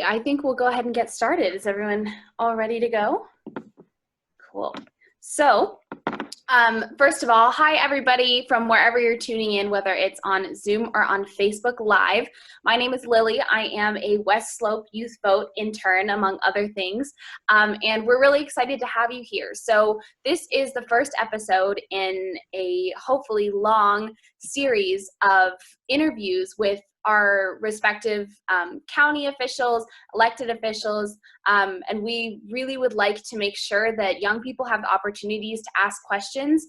I think we'll go ahead and get started. Is everyone all ready to go? Cool. So, first of all, hi everybody from wherever you're tuning in, whether it's on Zoom or on Facebook Live. My name is Lily. I am a West Slope Youth Vote intern, among other things, and we're really excited to have you here. So this is the first episode in a hopefully long series of interviews with our respective county officials, elected officials, and we really would like to make sure that young people have the opportunities to ask questions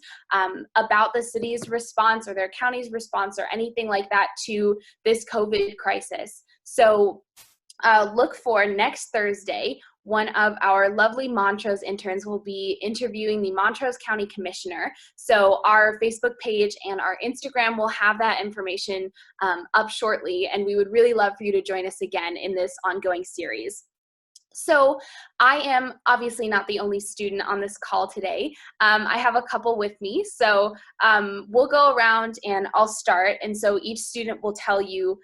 about the city's response or their county's response or anything like that to this COVID crisis. So look for next Thursday. One of our lovely Montrose interns will be interviewing the Montrose County Commissioner. So our Facebook page and our Instagram will have that information up shortly, and we would really love for you to join us again in this ongoing series. So I am obviously not the only student on this call today. I have a couple with me. So we'll go around and I'll start. And so each student will tell you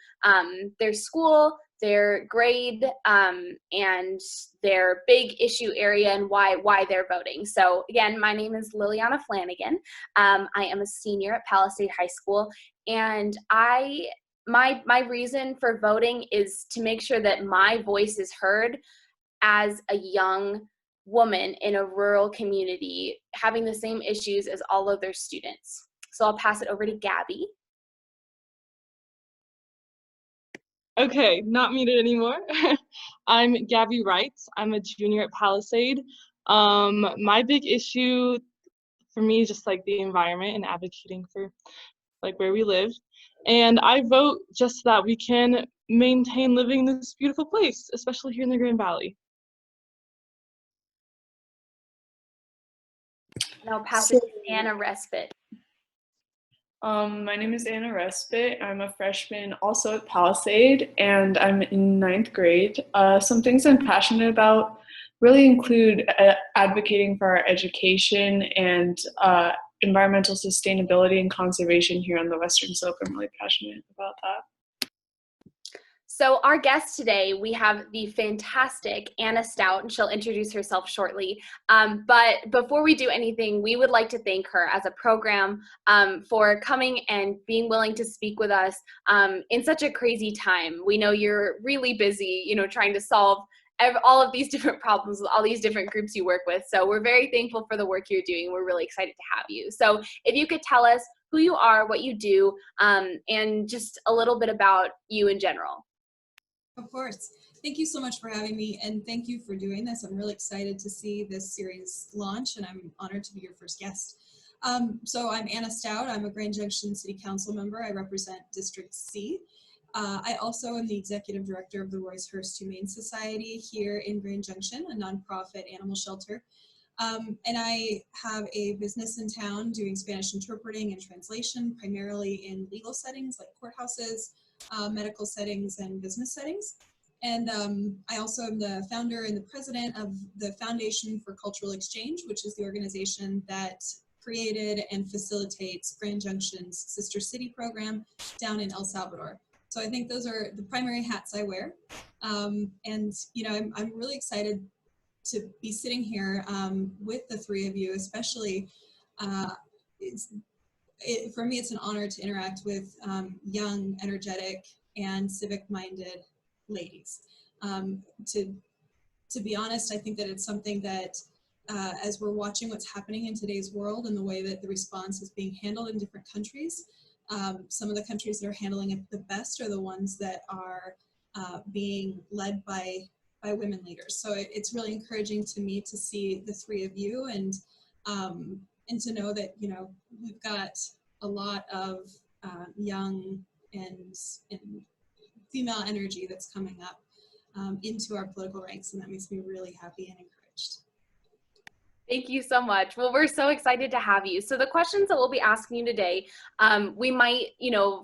their school, their grade, and their big issue area and why they're voting. So again, my name is Liliana Flanagan. I am a senior at Palisade High School, and my reason for voting is to make sure that my voice is heard as a young woman in a rural community having the same issues as all of their students. So I'll pass it over to Gabby. Okay, not muted anymore. I'm Gabby Wright. I'm a junior at Palisade. My big issue for me is just like the environment and advocating for like where we live. And I vote just so that we can maintain living in this beautiful place, especially here in the Grand Valley. And I'll pass it to Anna Respite. My name is Anna Respite. I'm a freshman also at Palisade, and I'm in 9th grade. Some things I'm passionate about really include advocating for our education and environmental sustainability and conservation here on the Western Slope. I'm really passionate about that. So our guest today, we have the fantastic Anna Stout, and she'll introduce herself shortly. But before we do anything, we would like to thank her as a program for coming and being willing to speak with us in such a crazy time. We know you're really busy, trying to solve all of these different problems with all these different groups you work with. So we're very thankful for the work you're doing. We're really excited to have you. So if you could tell us who you are, what you do, and just a little bit about you in general. Of course. Thank you so much for having me, and thank you for doing this. I'm really excited to see this series launch, and I'm honored to be your first guest. So I'm Anna Stout. I'm a Grand Junction City Council member. I represent District C. I also am the executive director of the Roycehurst Humane Society here in Grand Junction, a nonprofit animal shelter. And I have a business in town doing Spanish interpreting and translation, primarily in legal settings like courthouses, medical settings, and business settings. And I also am the founder and the president of the Foundation for Cultural Exchange, which is the organization that created and facilitates Grand Junction's Sister City program down in El Salvador. So I think those are the primary hats I wear. And I'm really excited to be sitting here with the three of you, especially for me, it's an honor to interact with young, energetic, and civic-minded ladies. To be honest, I think that it's something that, as we're watching what's happening in today's world and the way that the response is being handled in different countries, some of the countries that are handling it the best are the ones that are being led by women leaders. So it's really encouraging to me to see the three of you and to know that, we've got a lot of young and female energy that's coming up into our political ranks, and that makes me really happy and encouraged. Thank you so much. Well, we're so excited to have you. So the questions that we'll be asking you today, we might,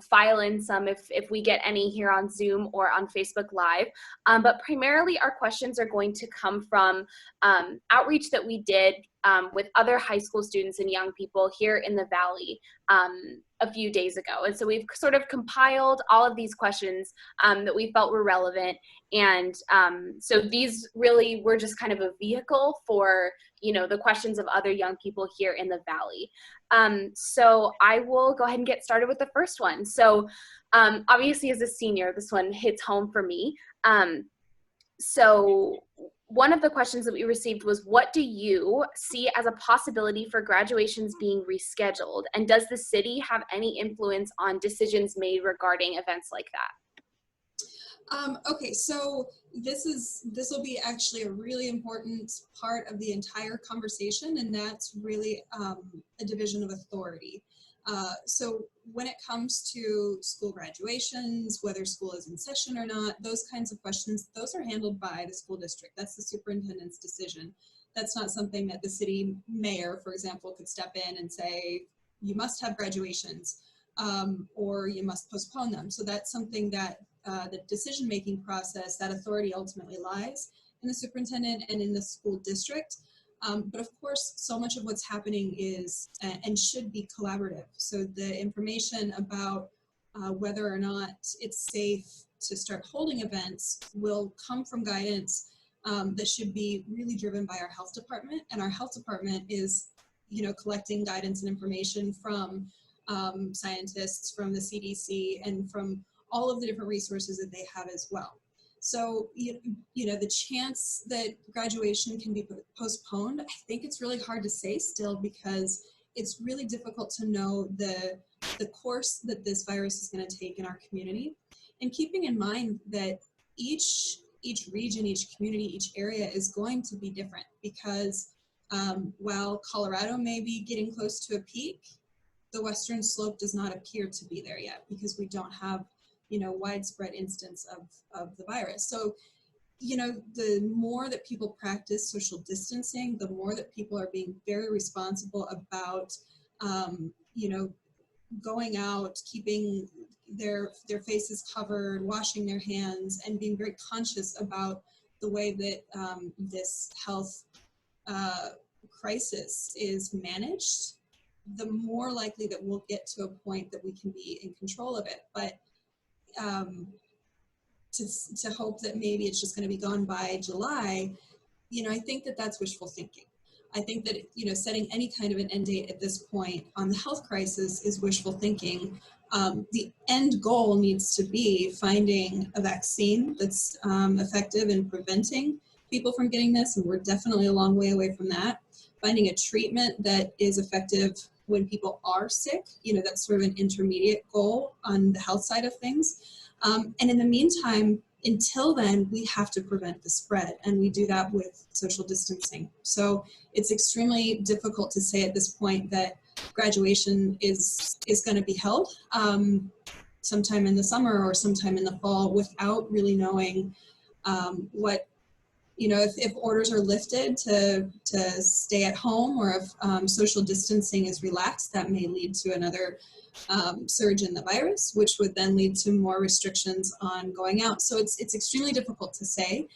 file in some if we get any here on Zoom or on Facebook Live. But primarily our questions are going to come from outreach that we did with other high school students and young people here in the Valley a few days ago. And so we've sort of compiled all of these questions that we felt were relevant. And so these really were just kind of a vehicle for, you know, the questions of other young people here in the Valley. So I will go ahead and get started with the first one. So obviously as a senior, this one hits home for me. So one of the questions that we received was, what do you see as a possibility for graduations being rescheduled? And does the city have any influence on decisions made regarding events like that? Okay, so this will be actually a really important part of the entire conversation, and that's really a division of authority. So when it comes to school graduations, whether school is in session or not, those kinds of questions, those are handled by the school district. That's the superintendent's decision. That's not something that the city mayor, for example, could step in and say, you must have graduations or you must postpone them. So that's something that the decision-making process, that authority ultimately lies in the superintendent and in the school district. But of course, so much of what's happening is and should be collaborative. So the information about whether or not it's safe to start holding events will come from guidance that should be really driven by our health department. And our health department is, you know, collecting guidance and information from scientists, from the CDC, and from all of the different resources that they have as well. So, you know, the chance that graduation can be postponed, I think it's really hard to say still, because it's really difficult to know the course that this virus is going to take in our community. And keeping in mind that each region, each community, each area is going to be different, because while Colorado may be getting close to a peak, the Western Slope does not appear to be there yet, because we don't have, you know, widespread instance of the virus. So, you know, the more that people practice social distancing, the more that people are being very responsible about, you know, going out, keeping their faces covered, washing their hands, and being very conscious about the way that this health crisis is managed, the more likely that we'll get to a point that we can be in control of it. But to hope that maybe it's just going to be gone by July, you know, I think that that's wishful thinking. I think that, you know, setting any kind of an end date at this point on the health crisis is wishful thinking. The end goal needs to be finding a vaccine that's effective in preventing people from getting this, and we're definitely a long way away from that. Finding a treatment that is effective when people are sick, you know, that's sort of an intermediate goal on the health side of things. And in the meantime, until then, we have to prevent the spread, and we do that with social distancing. So it's extremely difficult to say at this point that graduation is going to be held sometime in the summer or sometime in the fall without really knowing what, you know, if orders are lifted to stay at home, or if social distancing is relaxed, that may lead to another surge in the virus, which would then lead to more restrictions on going out. So it's extremely difficult to say.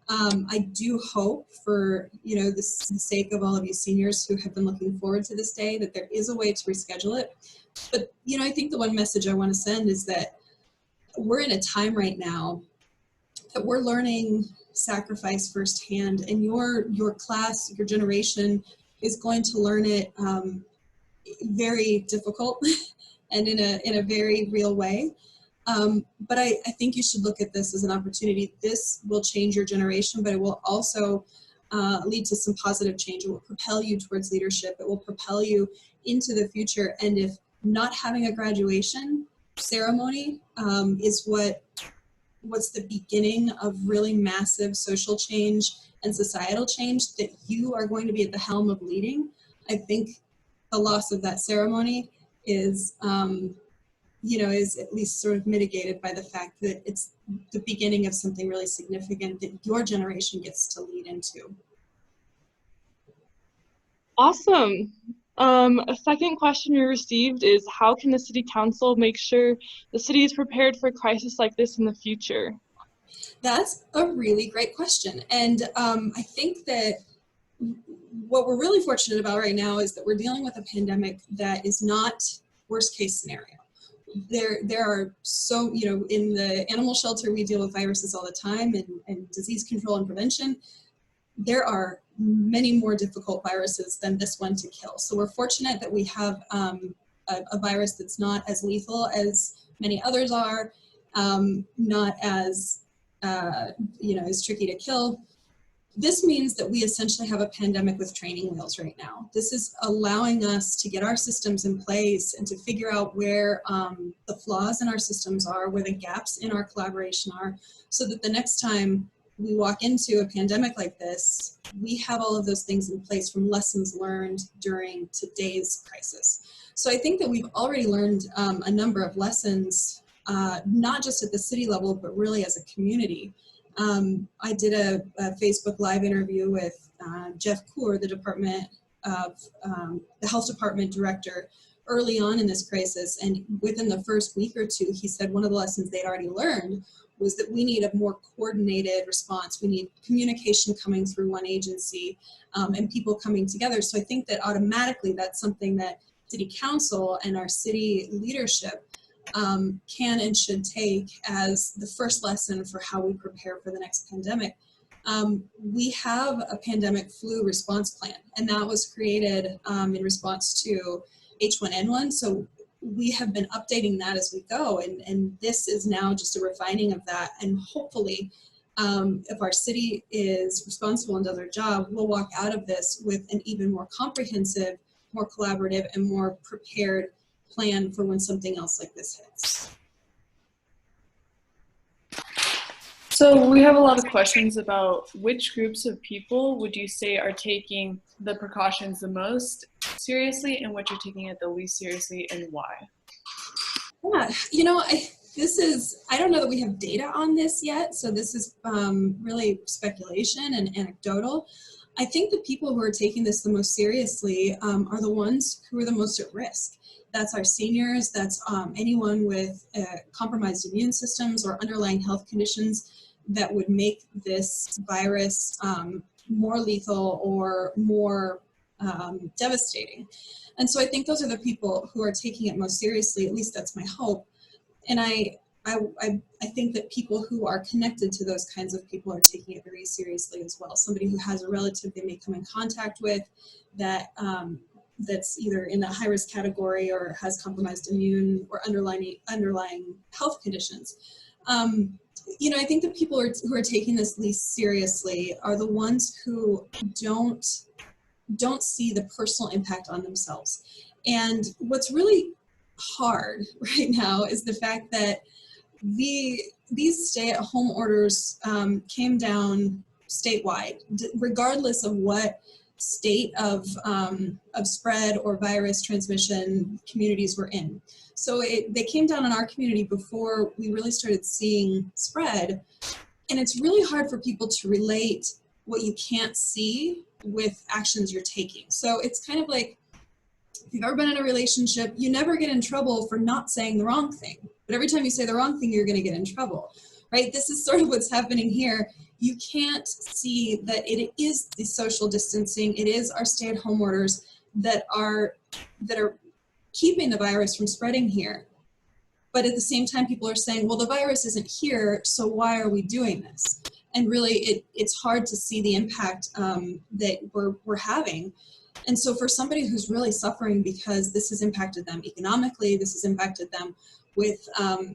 I do hope, for, you know, the sake of all of you seniors who have been looking forward to this day, that there is a way to reschedule it. But, you know, I think the one message I want to send is that we're in a time right now that we're learning sacrifice firsthand, and your class, your generation is going to learn it very difficult and in a very real way. But I think you should look at this as an opportunity. This will change your generation, but it will also lead to some positive change. It will propel you towards leadership. It will propel you into the future. And if not having a graduation ceremony is what's the beginning of really massive social change and societal change that you are going to be at the helm of leading, I think the loss of that ceremony is, you know, is at least sort of mitigated by the fact that it's the beginning of something really significant that your generation gets to lead into. Awesome. A second question we received is, how can the City Council make sure the city is prepared for a crisis like this in the future? That's a really great question. And I think that what we're really fortunate about right now is that we're dealing with a pandemic that is not worst case scenario. There are so, you know, in the animal shelter, we deal with viruses all the time and disease control and prevention. There are many more difficult viruses than this one to kill. So we're fortunate that we have a virus that's not as lethal as many others are, not as, you know, as tricky to kill. This means that we essentially have a pandemic with training wheels right now. This is allowing us to get our systems in place and to figure out where the flaws in our systems are, where the gaps in our collaboration are, so that the next time we walk into a pandemic like this, we have all of those things in place from lessons learned during today's crisis. So I think that we've already learned a number of lessons, not just at the city level, but really as a community. I did a Facebook Live interview with Jeff Kaur, the the health department director, early on in this crisis. And within the first week or two, he said one of the lessons they'd already learned was that we need a more coordinated response. We need communication coming through one agency and people coming together. So I think that automatically that's something that City Council and our city leadership can and should take as the first lesson for how we prepare for the next pandemic. We have a pandemic flu response plan, and that was created in response to H1N1. So we have been updating that as we go, and this is now just a refining of that. And hopefully, if our city is responsible and does their job, we'll walk out of this with an even more comprehensive, more collaborative, and more prepared plan for when something else like this hits. So we have a lot of questions about which groups of people would you say are taking the precautions the most seriously and which are taking it the least seriously, and why? Yeah, you know, I don't know that we have data on this yet, so this is really speculation and anecdotal. I think the people who are taking this the most seriously are the ones who are the most at risk. That's our seniors, that's anyone with compromised immune systems or underlying health conditions that would make this virus more lethal or more devastating. And so I think those are the people who are taking it most seriously, at least that's my hope. And I think that people who are connected to those kinds of people are taking it very seriously as well. Somebody who has a relative they may come in contact with that that's either in a high-risk category or has compromised immune or underlying health conditions. You know, I think the people who are taking this least seriously are the ones who don't see the personal impact on themselves. And what's really hard right now is the fact that these stay-at-home orders came down statewide, regardless of what state of spread or virus transmission communities were in. So they came down in our community before we really started seeing spread. And it's really hard for people to relate what you can't see with actions you're taking. So it's kind of like, if you've ever been in a relationship, you never get in trouble for not saying the wrong thing. But every time you say the wrong thing, you're going to get in trouble, right? This is sort of what's happening here. You can't see that it is the social distancing, it is our stay-at-home orders that are keeping the virus from spreading here. But at the same time, people are saying, well, the virus isn't here, so why are we doing this? And really, it's hard to see the impact that we're having. And so for somebody who's really suffering because this has impacted them economically, this has impacted them with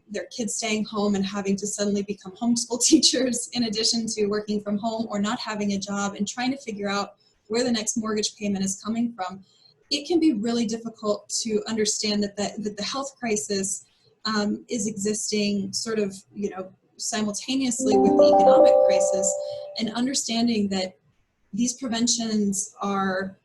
their kids staying home and having to suddenly become homeschool teachers in addition to working from home or not having a job and trying to figure out where the next mortgage payment is coming from, it can be really difficult to understand that the health crisis is existing sort of, you know, simultaneously with the economic crisis, and understanding that these preventions are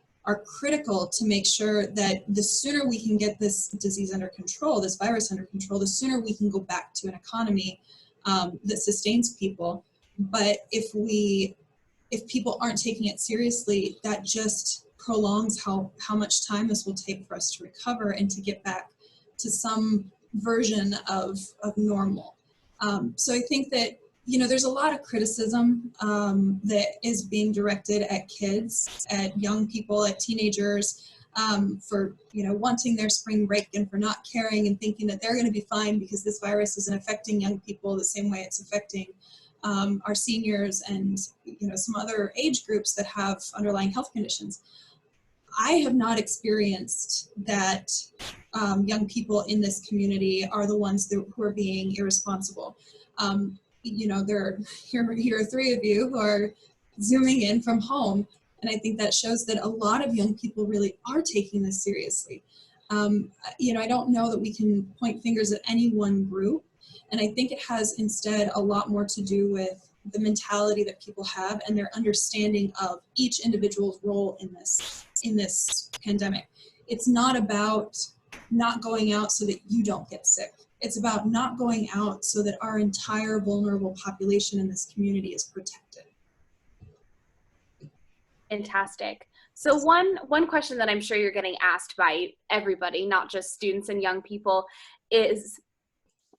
critical to make sure that the sooner we can get this disease under control, this virus under control, the sooner we can go back to an economy that sustains people. But if people aren't taking it seriously, that just prolongs how much time this will take for us to recover and to get back to some version of normal. So I think that you know, there's a lot of criticism that is being directed at kids, at young people, at teenagers, for, you know, wanting their spring break and for not caring and thinking that they're going to be fine because this virus isn't affecting young people the same way it's affecting our seniors and, you know, some other age groups that have underlying health conditions. I have not experienced that young people in this community are the ones who are being irresponsible. You know, here are three of you who are Zooming in from home, and I think that shows that a lot of young people really are taking this seriously. You know, I don't know that we can point fingers at any one group, and I think it has instead a lot more to do with the mentality that people have and their understanding of each individual's role in this pandemic. It's not about not going out so that you don't get sick. It's about not going out so that our entire vulnerable population in this community is protected. Fantastic. So one question that I'm sure you're getting asked by everybody, not just students and young people, is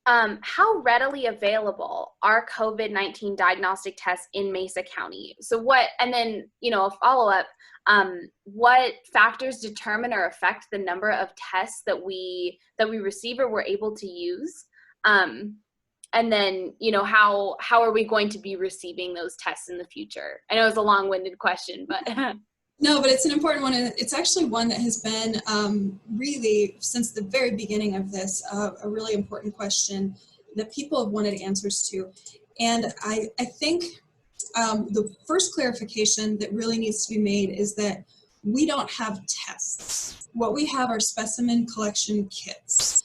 how readily available are COVID-19 diagnostic tests in Mesa County? So and then, you know, a follow-up, what factors determine or affect the number of tests that we receive or we're able to use? And then, you know, how are we going to be receiving those tests in the future? I know it's a long-winded question, but. No, but it's an important one, and it's actually one that has been really, since the very beginning of this, a really important question that people have wanted answers to. And I think the first clarification that really needs to be made is that we don't have tests. What we have are specimen collection kits.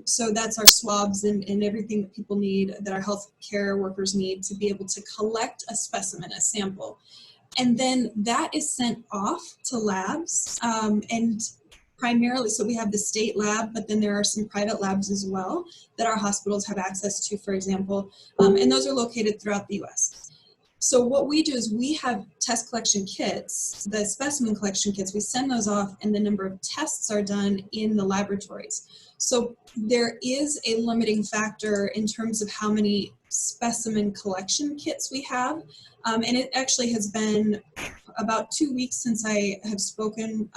So that's our swabs and everything that people need, that our healthcare workers need to be able to collect a specimen, a sample. And then that is sent off to labs, and primarily, so we have the state lab, but then there are some private labs as well that our hospitals have access to, for example, and those are located throughout the US. So what we do is we have test collection kits, the specimen collection kits, we send those off and the number of tests are done in the laboratories. So there is a limiting factor in terms of how many specimen collection kits we have. And it actually has been about 2 weeks since I have spoken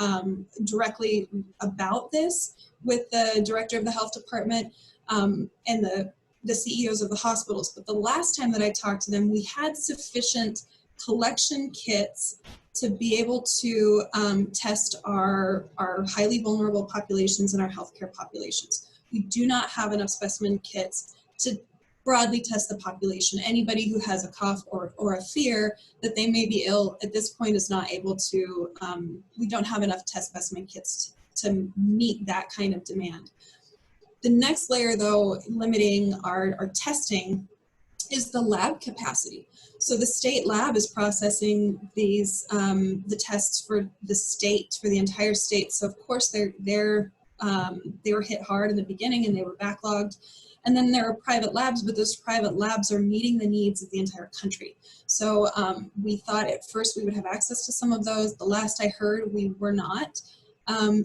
directly about this with the director of the health department and the CEOs of the hospitals. But the last time that I talked to them, we had sufficient collection kits to be able to test our highly vulnerable populations and our healthcare populations. We do not have enough specimen kits to broadly test the population. Anybody who has a cough or a fear that they may be ill at this point is not able to, we don't have enough test specimen kits to meet that kind of demand. The next layer, though, limiting our testing is the lab capacity. So the state lab is processing these, the tests for the state, for the entire state. So of course they were hit hard in the beginning and they were backlogged. And then there are private labs, but those private labs are meeting the needs of the entire country. So we thought at first we would have access to some of those. The last I heard, we were not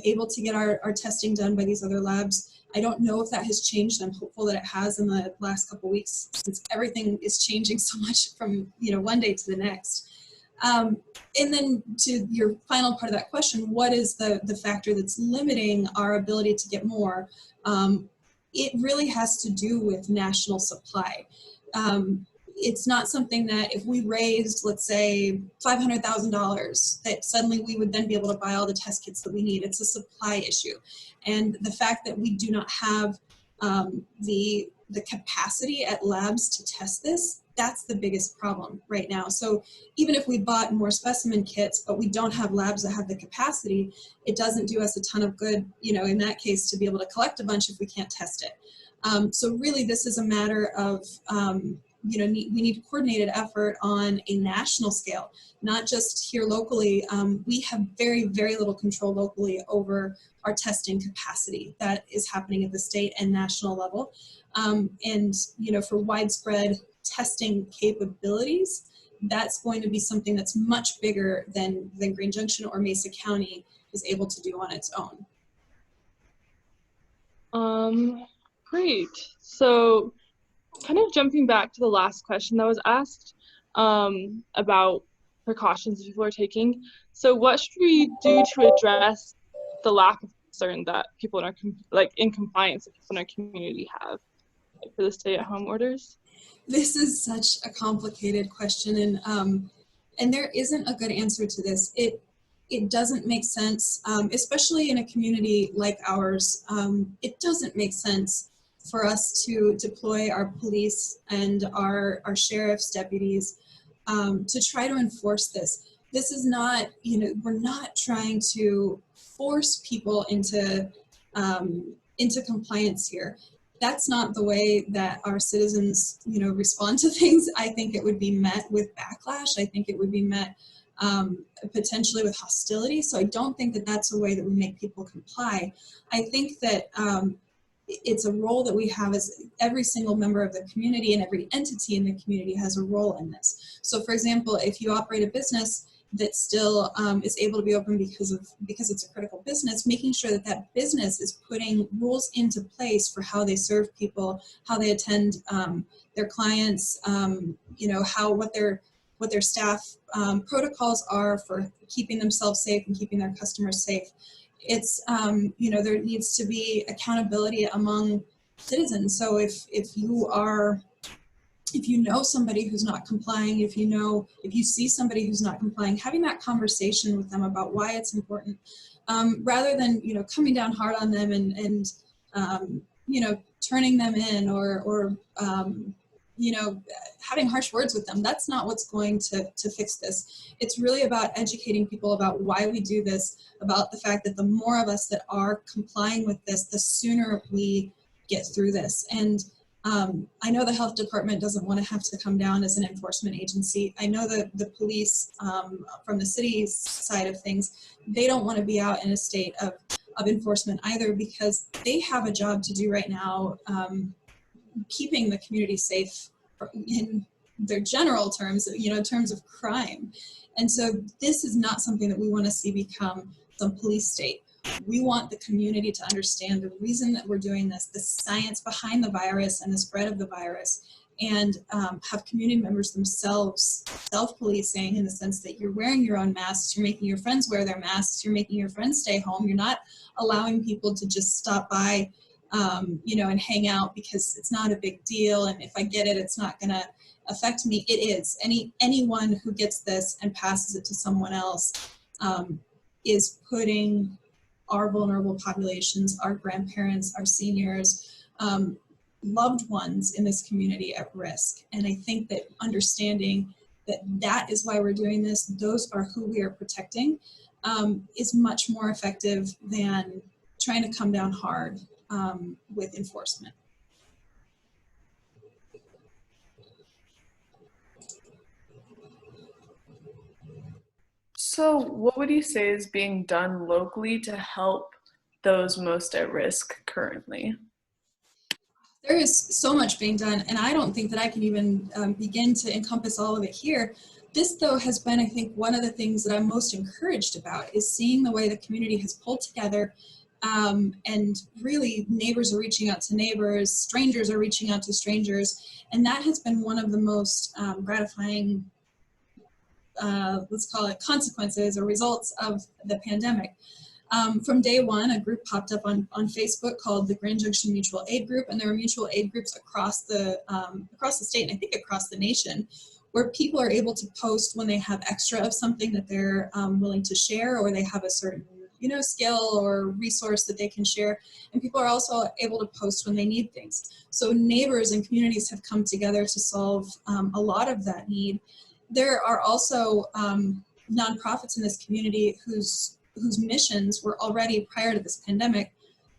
able to get our testing done by these other labs. I don't know if that has changed. I'm hopeful that it has in the last couple of weeks, since everything is changing so much from one day to the next. And then to your final part of that question, what is the factor that's limiting our ability to get more? It really has to do with national supply. It's not something that if we raised, let's say, $500,000, that suddenly we would then be able to buy all the test kits that we need. It's a supply issue. And the fact that we do not have the capacity at labs to test this, that's the biggest problem right now. So even if we bought more specimen kits, but we don't have labs that have the capacity, it doesn't do us a ton of good, in that case, to be able to collect a bunch if we can't test it. So really this is a matter of, we need coordinated effort on a national scale, not just here locally. We have very, very little control locally over our testing capacity that is happening at the state and national level. And for widespread testing capabilities, that's going to be something that's much bigger than Grand Junction or Mesa County is able to do on its own. Great. So kind of jumping back to the last question that was asked about precautions people are taking. So what should we do to address the lack of concern that people in our in compliance that people in our community have for the stay-at-home orders? This is such a complicated question, and there isn't a good answer to this. It doesn't make sense, especially in a community like ours. It doesn't make sense for us to deploy our police and our sheriff's deputies to try to enforce this. This is not, we're not trying to force people into compliance here. That's not the way that our citizens, respond to things. I think it would be met with backlash. I think it would be met potentially with hostility. So I don't think that that's a way that we make people comply. I think that it's a role that we have as every single member of the community, and every entity in the community has a role in this. So for example, if you operate a business that still is able to be open because it's a critical business, making sure that that business is putting rules into place for how they serve people, how they attend their clients, what their staff protocols are for keeping themselves safe and keeping their customers safe. It's there needs to be accountability among citizens. So if you know somebody who's not complying, if you see somebody who's not complying, having that conversation with them about why it's important, rather than coming down hard on them and turning them in or having harsh words with them. That's not what's going to fix this. It's really about educating people about why we do this, about the fact that the more of us that are complying with this, the sooner we get through this. And I know the health department doesn't want to have to come down as an enforcement agency. I know that the police from the city's side of things, they don't want to be out in a state of enforcement either, because they have a job to do right now, keeping the community safe in their general terms, in terms of crime. And so this is not something that we want to see become some police state. We want the community to understand the reason that we're doing this, the science behind the virus and the spread of the virus, and have community members themselves self-policing, in the sense that you're wearing your own masks, you're making your friends wear their masks, you're making your friends stay home, you're not allowing people to just stop by and hang out because it's not a big deal, and if I get it, it's not going to affect me. It is. Anyone who gets this and passes it to someone else is putting our vulnerable populations, our grandparents, our seniors, loved ones in this community at risk. And I think that understanding that is why we're doing this, those are who we are protecting, is much more effective than trying to come down hard with enforcement. So what would you say is being done locally to help those most at risk currently? There is so much being done, and I don't think that I can even begin to encompass all of it here. This, though, has been, I think, one of the things that I'm most encouraged about, is seeing the way the community has pulled together, and really neighbors are reaching out to neighbors, strangers are reaching out to strangers, and that has been one of the most gratifying, let's call it, consequences or results of the pandemic. From day one, a group popped up on Facebook called the Grand Junction Mutual Aid Group, and there were mutual aid groups across the state, and I think across the nation, where people are able to post when they have extra of something that they're willing to share, or they have a certain skill or resource that they can share. And people are also able to post when they need things. So neighbors and communities have come together to solve a lot of that need. There are also nonprofits in this community whose missions were already, prior to this pandemic,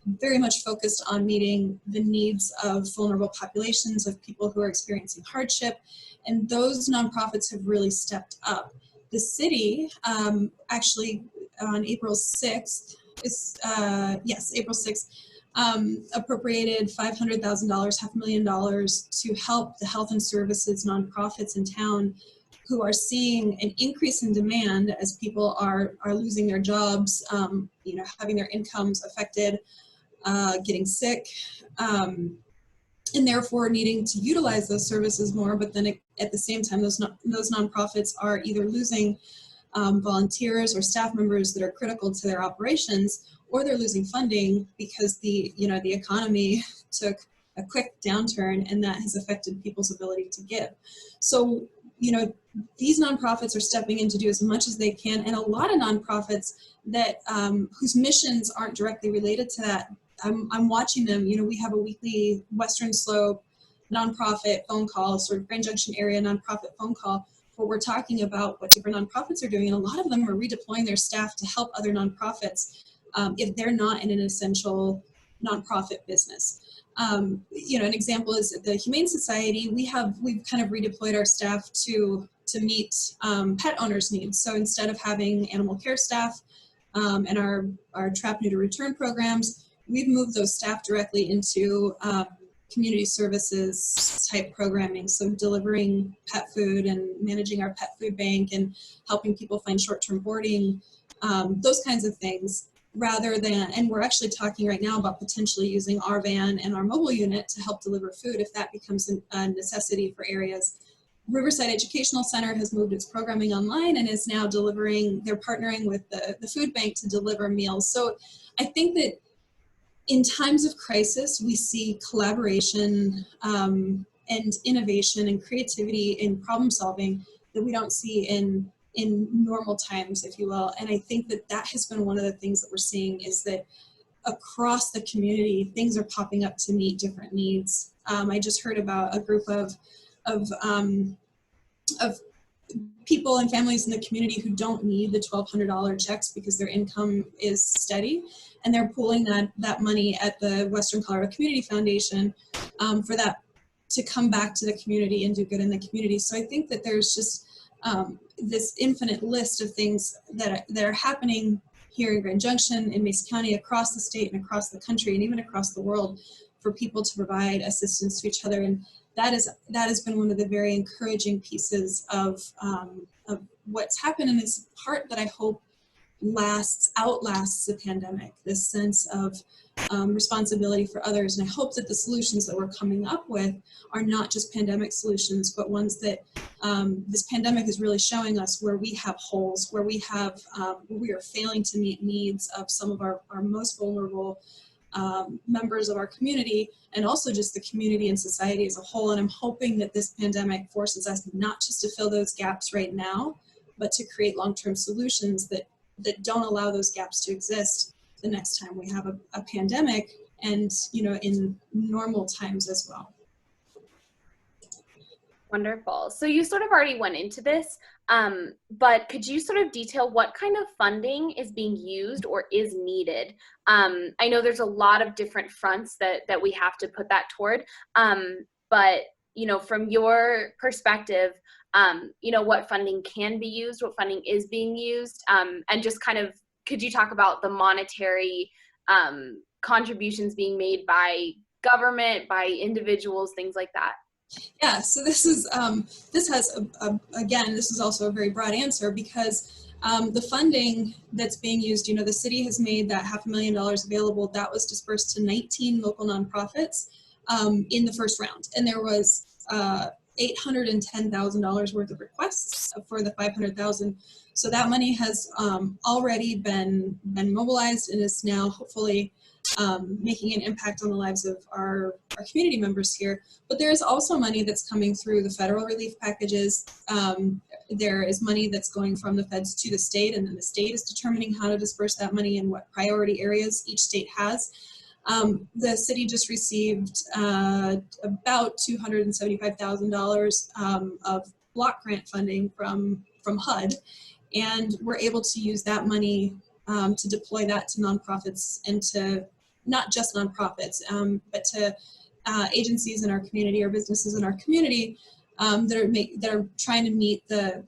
very much focused on meeting the needs of vulnerable populations, of people who are experiencing hardship, and those nonprofits have really stepped up. The city actually on April 6th, April 6th, appropriated $500,000, $500,000 to help the health and services nonprofits in town who are seeing an increase in demand as people are losing their jobs, having their incomes affected, getting sick. and therefore needing to utilize those services more, but then at the same time, those nonprofits are either losing volunteers or staff members that are critical to their operations, or they're losing funding because the economy took a quick downturn, and that has affected people's ability to give. So, these nonprofits are stepping in to do as much as they can, and a lot of nonprofits that whose missions aren't directly related to that, I'm watching them. We have a weekly Western Slope nonprofit phone call, sort of Grand Junction area nonprofit phone call, where we're talking about what different nonprofits are doing, and a lot of them are redeploying their staff to help other nonprofits if they're not in an essential nonprofit business. An example is the Humane Society. We've kind of redeployed our staff to meet pet owners' needs. So instead of having animal care staff and our trap, neuter, return programs, we've moved those staff directly into community services type programming. So delivering pet food and managing our pet food bank and helping people find short-term boarding, those kinds of things. Rather than, and we're actually talking right now about potentially using our van and our mobile unit to help deliver food if that becomes a necessity for areas. Riverside Educational Center has moved its programming online and is now they're partnering with the food bank to deliver meals. So I think that in times of crisis, we see collaboration and innovation and creativity in problem solving that we don't see in normal times, if you will. And I think that has been one of the things that we're seeing, is that across the community, things are popping up to meet different needs. I just heard about a group of people and families in the community who don't need the $1,200 checks because their income is steady, and they're pooling that money at the Western Colorado Community Foundation for that to come back to the community and do good in the community. So I think that there's just this infinite list of things that are happening here in Grand Junction, in Mesa County, across the state and across the country, and even across the world, for people to provide assistance to each other. And that has been one of the very encouraging pieces of what's happened, and it's a part that I hope outlasts the pandemic, this sense of responsibility for others. And I hope that the solutions that we're coming up with are not just pandemic solutions, but ones that this pandemic is really showing us where we have holes, where we are failing to meet needs of some of our most vulnerable members of our community, and also just the community and society as a whole. And I'm hoping that this pandemic forces us not just to fill those gaps right now, but to create long-term solutions that don't allow those gaps to exist the next time we have a pandemic, and in normal times as well. Wonderful. So you sort of already went into this, but could you sort of detail what kind of funding is being used or is needed? I know there's a lot of different fronts that we have to put that toward, but from your perspective, what funding can be used, what funding is being used, and just kind of, could you talk about the monetary contributions being made by government, by individuals, things like that? Yeah, so this is again, this is also a very broad answer, because the funding that's being used, the city has made that $500,000 available. That was dispersed to 19 local nonprofits in the first round, and there was $810,000 worth of requests for the $500,000. So that money has already been mobilized and is now hopefully making an impact on the lives of our community members here. But there is also money that's coming through the federal relief packages. There is money that's going from the feds to the state, and then the state is determining how to disperse that money and what priority areas each state has. The city just received about $275,000 of block grant funding from HUD, and we're able to use that money to deploy that to nonprofits, and to not just nonprofits, but to agencies in our community or businesses in our community that are trying to meet the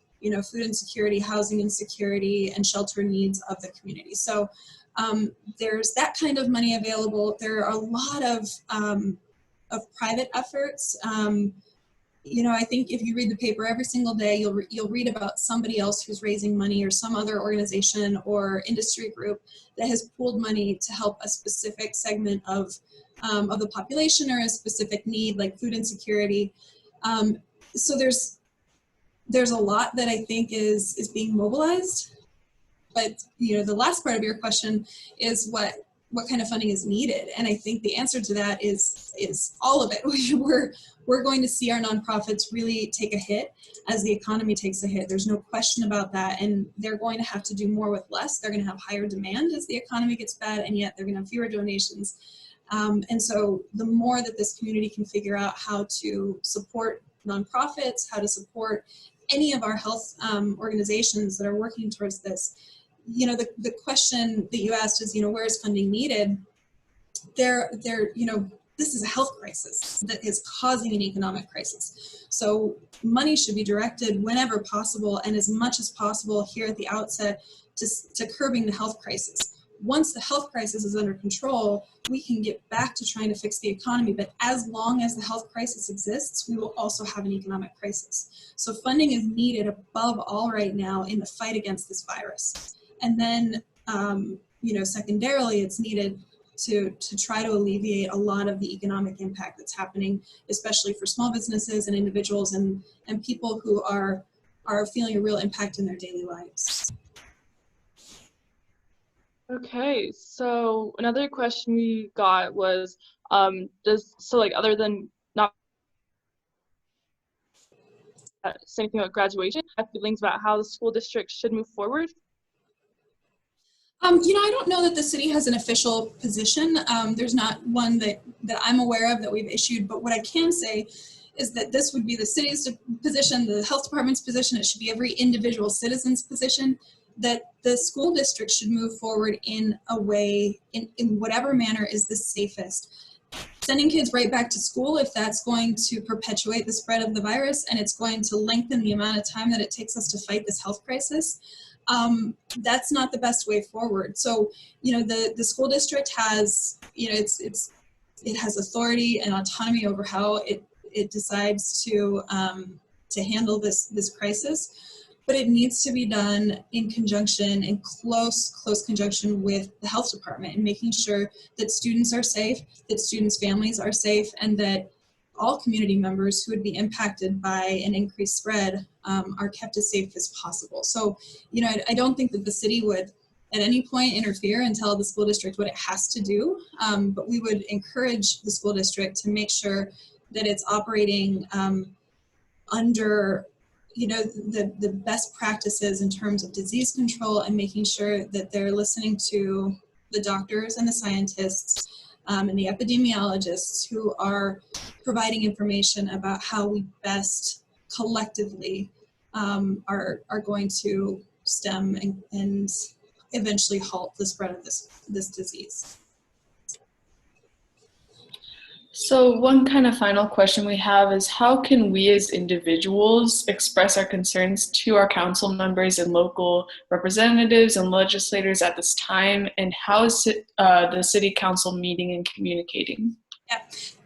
food insecurity, housing insecurity, and shelter needs of the community. So there's that kind of money available. There are a lot of private efforts. you know, I think if you read the paper every single day, you'll read about somebody else who's raising money, or some other organization or industry group that has pooled money to help a specific segment of the population or a specific need, like food insecurity. So there's a lot that I think is being mobilized. But, you know, the last part of your question is what kind of funding is needed, and I think the answer to that is all of it. We're going to see our nonprofits really take a hit as the economy takes a hit. There's no question about that, and they're going to have to do more with less. They're going to have higher demand as the economy gets bad, and yet they're going to have fewer donations. And so the more that this community can figure out how to support nonprofits, how to support any of our health organizations that are working towards this. You know, the question that you asked is, you know, where is funding needed? You know, this is a health crisis that is causing an economic crisis. So money should be directed whenever possible and as much as possible here at the outset to curbing the health crisis. Once the health crisis is under control, we can get back to trying to fix the economy. But as long as the health crisis exists, we will also have an economic crisis. So funding is needed above all right now in the fight against this virus. And then, you know, secondarily, it's needed to try to alleviate a lot of the economic impact that's happening, especially for small businesses and individuals and people who are feeling a real impact in their daily lives. Okay, so another question we got was, other than not saying anything about graduation, have feelings about how the school district should move forward? You know, I don't know that the city has an official position. There's not one that I'm aware of that we've issued, but what I can say is that this would be the city's position, the health department's position. It should be every individual citizen's position, that the school district should move forward in a way, in whatever manner is the safest. Sending kids right back to school, if that's going to perpetuate the spread of the virus and it's going to lengthen the amount of time that it takes us to fight this health crisis, that's not the best way forward. So, you know, the school district has, you know, it has authority and autonomy over how it decides to handle this crisis, but it needs to be done in conjunction, in close conjunction with the health department, and making sure that students are safe, that students' families are safe, and that all community members who would be impacted by an increased spread are kept as safe as possible. So, you know, I don't think that the city would at any point interfere and tell the school district what it has to do, but we would encourage the school district to make sure that it's operating under, you know, the best practices in terms of disease control, and making sure that they're listening to the doctors and the scientists and the epidemiologists who are providing information about how we best collectively are going to stem and eventually halt the spread of this disease. So one kind of final question we have is, how can we as individuals express our concerns to our council members and local representatives and legislators at this time, and how is the city council meeting and communicating? Yeah,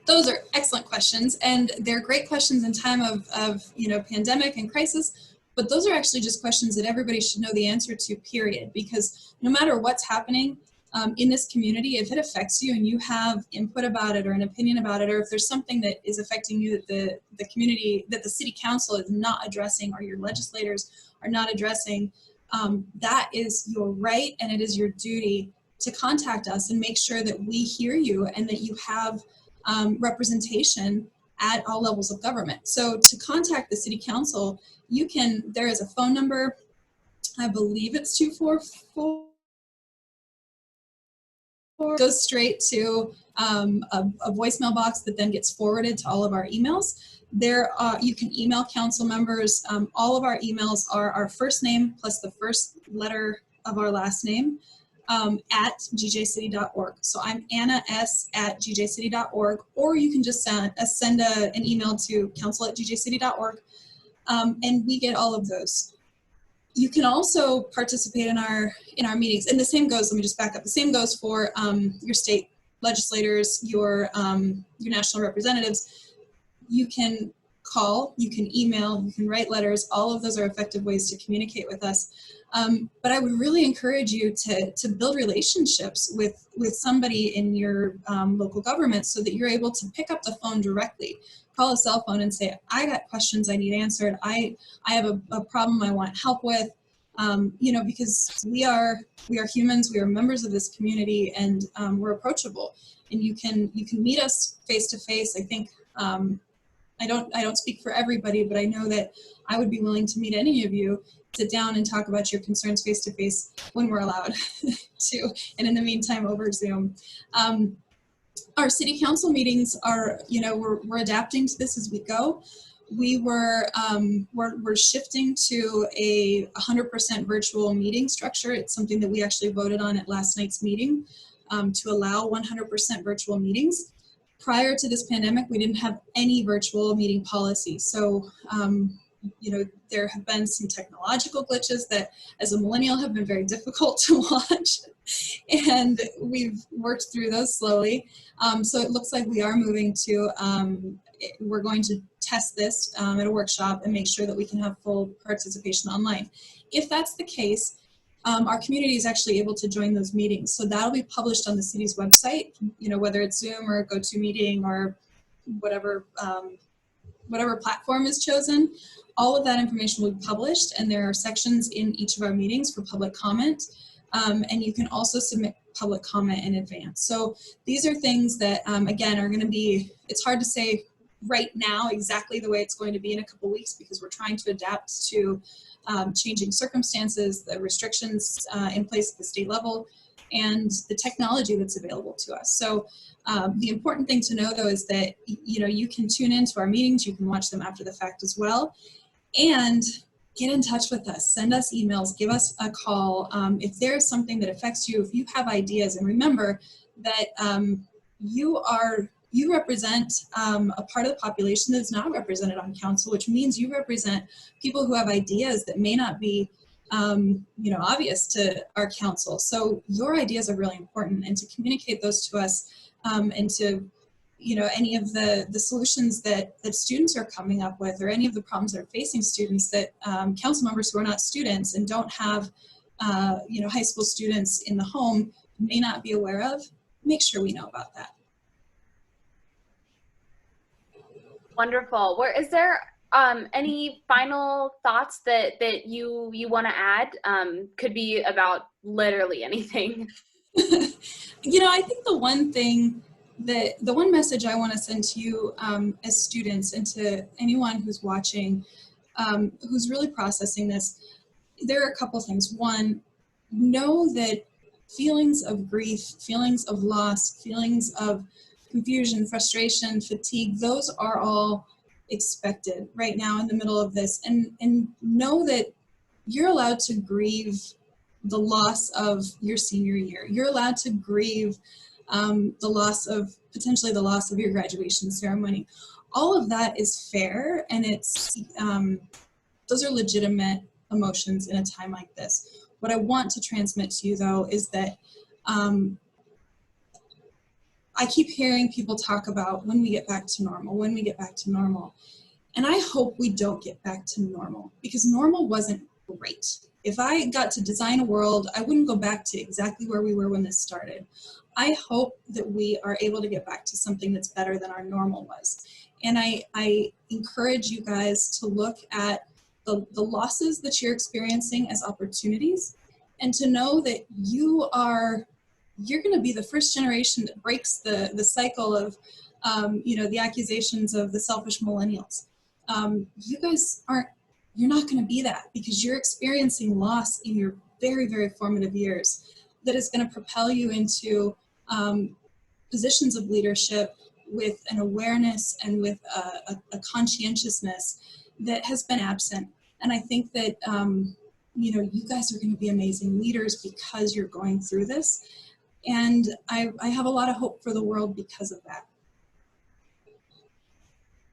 those are excellent questions, and they're great questions in time of you know, pandemic and crisis, but those are actually just questions that everybody should know the answer to, period, because no matter what's happening in this community, if it affects you and you have input about it or an opinion about it, or if there's something that is affecting you that the community, that the city council is not addressing, or your legislators are not addressing, that is your right and it is your duty to contact us and make sure that we hear you and that you have representation at all levels of government. So to contact the city council, you can, there is a phone number, I believe it's 244. Goes straight to a voicemail box that then gets forwarded to all of our emails. There, you can email council members. All of our emails are our first name plus the first letter of our last name at gjcity.org. So I'm Anna S at gjcity.org, or you can just send an email to council@gjcity.org, and we get all of those. You can also participate in our meetings, and the same goes, let me just back up, the same goes for your state legislators, your national representatives. You can call, you can email, you can write letters. All of those are effective ways to communicate with us. But I would really encourage you to build relationships with somebody in your local government so that you're able to pick up the phone directly, call a cell phone and say, I got questions I need answered. I have a problem I want help with. You know, because we are humans, we are members of this community, and we're approachable. And you can meet us face to face. I think I don't speak for everybody, but I know that I would be willing to meet any of you, sit down and talk about your concerns face to face when we're allowed to, and in the meantime over Zoom. Our city council meetings are, you know, we're adapting to this as we go. We're shifting to a 100% virtual meeting structure. It's something that we actually voted on at last night's meeting, to allow 100% virtual meetings. Prior to this pandemic, we didn't have any virtual meeting policy. So, you know, there have been some technological glitches that as a millennial have been very difficult to watch. And we've worked through those slowly. So it looks like we are moving to, we're going to test this at a workshop and make sure that we can have full participation online. If that's the case, our community is actually able to join those meetings. So that'll be published on the city's website, you know, whether it's Zoom or GoToMeeting or whatever, whatever platform is chosen. All of that information will be published, and there are sections in each of our meetings for public comment. And you can also submit public comment in advance. So these are things that, again, are going to be, it's hard to say right now exactly the way it's going to be in a couple weeks because we're trying to adapt to changing circumstances, the restrictions in place at the state level, and the technology that's available to us. So the important thing to know, though, is that, you know, you can tune into our meetings, you can watch them after the fact as well, and get in touch with us, send us emails, give us a call. If there's something that affects you, if you have ideas, and remember that you represent a part of the population that is not represented on council, which means you represent people who have ideas that may not be you know, obvious to our council. So your ideas are really important, and to communicate those to us, and to, you know, any of the solutions that students are coming up with, or any of the problems that are facing students that council members who are not students and don't have you know, high school students in the home may not be aware of, make sure we know about that. Wonderful. Is there any final thoughts that you want to add? Could be about literally anything. You know, I think the one message I want to send to you as students, and to anyone who's watching, who's really processing this, there are a couple things. One, know that feelings of grief, feelings of loss, feelings of confusion, frustration, fatigue, those are all expected right now in the middle of this. And know that you're allowed to grieve the loss of your senior year. You're allowed to grieve potentially the loss of your graduation ceremony. All of that is fair, and it's those are legitimate emotions in a time like this. What I want to transmit to you, though, is that I keep hearing people talk about when we get back to normal, when we get back to normal. And I hope we don't get back to normal, because normal wasn't great. If I got to design a world, I wouldn't go back to exactly where we were when this started. I hope that we are able to get back to something that's better than our normal was. And I encourage you guys to look at the losses that you're experiencing as opportunities, and to know that you're going to be the first generation that breaks the cycle of, you know, the accusations of the selfish millennials. You guys you're not going to be that, because you're experiencing loss in your very, very formative years that is going to propel you into positions of leadership with an awareness and with a conscientiousness that has been absent. And I think that, you know, you guys are going to be amazing leaders because you're going through this. And I have a lot of hope for the world because of that.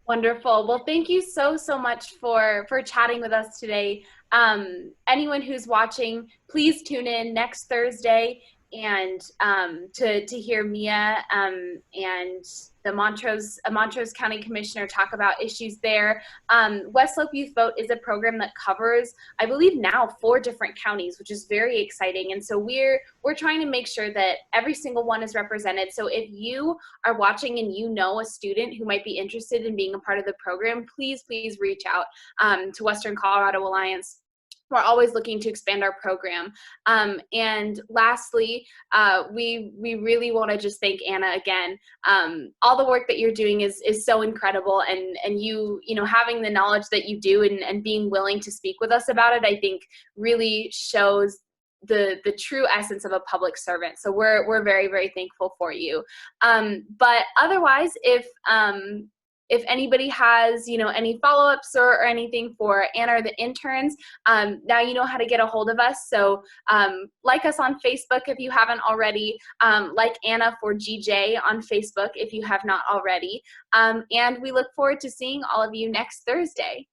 Wonderful. Well, thank you so much for chatting with us today. Anyone who's watching, please tune in next Thursday and to hear Mia and the Montrose County Commissioner talk about issues there. West Slope Youth Vote is a program that covers, I believe now, 4 different counties, which is very exciting. And so we're trying to make sure that every single one is represented. So if you are watching and you know a student who might be interested in being a part of the program, please reach out to Western Colorado Alliance. We're always looking to expand our program. And lastly, we really want to just thank Anna again. All the work that you're doing is so incredible, and you know, having the knowledge that you do and being willing to speak with us about it, I think really shows the true essence of a public servant. So we're very thankful for you. But otherwise, if anybody has, you know, any follow-ups or anything for Anna or the interns, now you know how to get a hold of us. So like us on Facebook if you haven't already, like Anna for GJ on Facebook if you have not already. And we look forward to seeing all of you next Thursday.